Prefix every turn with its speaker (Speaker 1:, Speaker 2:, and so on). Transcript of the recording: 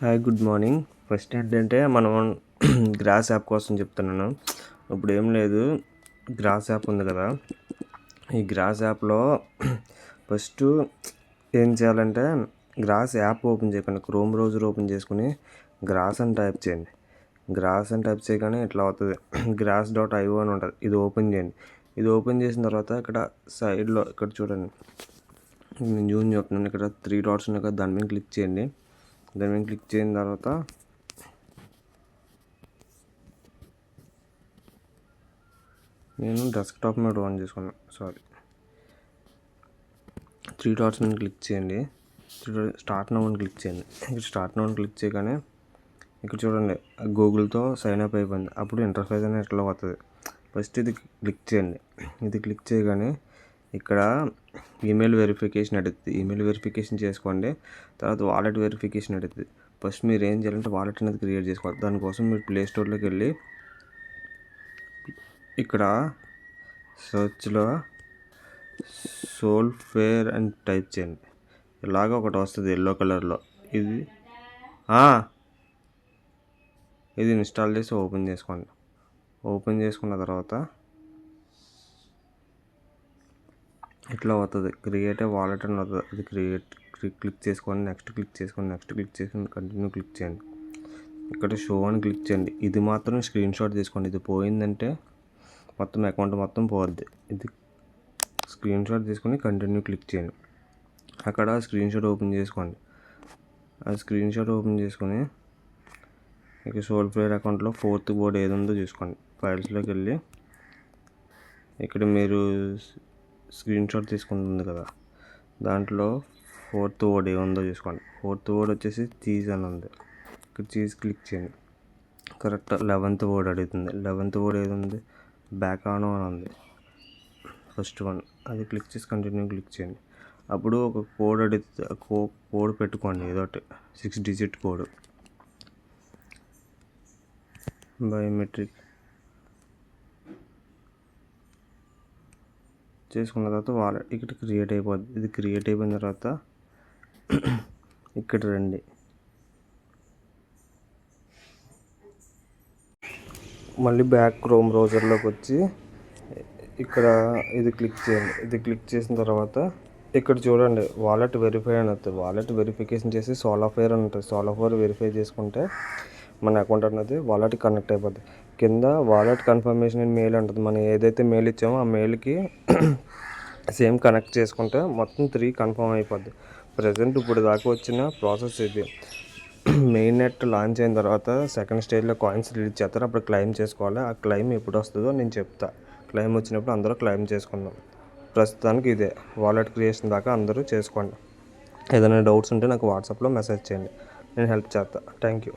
Speaker 1: Hi, good morning. First ఏంటంటే మనం gross app కోసం చెప్తున్నాను. ఇప్పుడు ఏం లేదు, గ్రాస్ యాప్ ఉంది కదా, ఈ గ్రాస్ యాప్లో ఫస్ట్ ఏం చేయాలంటే గ్రాస్ యాప్ ఓపెన్ చేయకండి, క్రోమ్ బ్రౌజర్ ఓపెన్ చేసుకుని గ్రాస్ అని టైప్ చేయండి. గ్రాస్ అని టైప్ చేయగానే ఇట్లా అవుతుంది, grass.io అని ఉంటుంది. ఇది ఓపెన్ చేయండి. ఇది ఓపెన్ చేసిన తర్వాత ఇక్కడ సైడ్లో ఇక్కడ చూడండి, నేను జూమ్ చెప్తున్నాను, ఇక్కడ 3 డాట్స్ ఉన్నాయి కదా, దాని మీద క్లిక్ చేయండి. దాని మీద క్లిక్ చేసిన తర్వాత నేను డెస్క్టాప్ మీద ఆన్ చేసుకున్నాను. 3 డాట్స్ మీద క్లిక్ చేయండి. స్టార్ట్ నౌ అని క్లిక్ చేయండి. ఇక్కడ స్టార్ట్ నౌ అని క్లిక్ చేయగానే ఇక్కడ చూడండి, గూగుల్తో సైన్ అప్ అయిపోయింది. అప్పుడు ఇంటర్ఫేస్ అనేది ఎట్లా అవుతుంది. ఫస్ట్ ఇది క్లిక్ చేయండి. ఇది క్లిక్ చేయగానే ఇక్కడ ఈమెయిల్ వెరిఫికేషన్ అడుగుతుంది. ఈమెయిల్ వెరిఫికేషన్ చేసుకోండి. తర్వాత వాలెట్ వెరిఫికేషన్ అడుగుతుంది. ఫస్ట్ మీరు ఏం చేయాలంటే వాలెట్ అనేది క్రియేట్ చేసుకోవాలి. దానికోసం మీరు ప్లే స్టోర్లోకి వెళ్ళి ఇక్కడ సర్చ్లో సోల్ఫేర్ అని టైప్ చేయండి. ఇలాగ ఒకటి వస్తుంది ఎల్లో కలర్లో. ఇది ఇన్స్టాల్ చేసి ఓపెన్ చేసుకోండి. ఓపెన్ చేసుకున్న తర్వాత ఇట్లా అవుతుంది, క్రియేట్ ఏ వాలెట్ అని అవుతుంది. అది క్లిక్ చేసుకోండి. నెక్స్ట్ క్లిక్ చేసుకొని కంటిన్యూ క్లిక్ చేయండి. ఇక్కడ షో అని క్లిక్ చేయండి. ఇది మాత్రం స్క్రీన్ షాట్ తీసుకోండి. ఇది పోయిందంటే మొత్తం అకౌంట్ మొత్తం పోద్ది. ఇది స్క్రీన్ షాట్ తీసుకొని కంటిన్యూ క్లిక్ చేయండి. అక్కడ స్క్రీన్ షాట్ ఓపెన్ చేసుకోండి. ఆ స్క్రీన్ షాట్ ఓపెన్ చేసుకొని ఇక సోల్ఫేర్ అకౌంట్లో 4th బోర్డ్ ఏది ఉందో చూసుకోండి. ఫైల్స్లోకి వెళ్ళి ఇక్కడ మీరు స్క్రీన్ షాట్ తీసుకుంటుంది కదా, దాంట్లో 4th బోర్డ్ ఏముందో చూసుకోండి. 4th బోర్డ్ వచ్చేసి చీజ్ అని ఉంది. ఇక్కడ చీజ్ క్లిక్ చేయండి. కరెక్ట్ 11th బోర్డ్ అడుగుతుంది. 11th బోర్డ్ ఏది ఉంది, బ్యాక్ ఆన్ అని ఉంది, ఫస్ట్ వన్. అది క్లిక్ చేసి కంటిన్యూ క్లిక్ చేయండి. అప్పుడు ఒక కోడ్ అడుగుతుంది. కోడ్ పెట్టుకోండి, ఏదో 6 డిజిట్ కోడ్, బయోమెట్రిక్ చేసుకున్న తర్వాత వాలెట్ ఇక్కడ క్రియేట్ అయిపోద్ది. ఇది క్రియేట్ అయిపోయిన తర్వాత ఇక్కడ రండి. మళ్ళీ బ్యాక్ క్రోమ్ బ్రౌజర్లోకి వచ్చి ఇక్కడ ఇది క్లిక్ చేయండి. ఇది క్లిక్ చేసిన తర్వాత ఇక్కడ చూడండి, వాలెట్ వెరిఫై అని వస్తుంది. వాలెట్ వెరిఫికేషన్ చేసి సోలాఫేర్ అని ఉంటుంది. సోలాఫేర్ వెరిఫై చేసుకుంటే మన అకౌంట్ అనేది వాలెట్ కనెక్ట్ అయిపోద్ది. కింద వాలెట్ కన్ఫర్మేషన్ అని మెయిల్ ఉంటుంది. మనం ఏదైతే మెయిల్ ఇచ్చామో ఆ మెయిల్కి సేమ్ కనెక్ట్ చేసుకుంటే మొత్తం 3 కన్ఫర్మ్ అయిపోద్ది. ప్రజెంట్ ఇప్పుడు దాకా వచ్చిన ప్రాసెస్ ఇది. మెయిన్ నెట్ లాంచ్ అయిన తర్వాత సెకండ్ స్టేజ్లో కాయిన్స్ రిలీజ్ చేస్తారు. అప్పుడు క్లెయిమ్ చేసుకోవాలి. ఆ క్లెయిమ్ ఎప్పుడు వస్తుందో నేను చెప్తా. క్లెయిమ్ వచ్చినప్పుడు అందరూ క్లెయిమ్ చేసుకుందాం. ప్రస్తుతానికి ఇదే వాలెట్ క్రియేషన్ దాకా అందరూ చేసుకోండి. ఏదైనా డౌట్స్ ఉంటే నాకు వాట్సాప్లో మెసేజ్ చేయండి, నేను హెల్ప్ చేస్తాను. Thank you.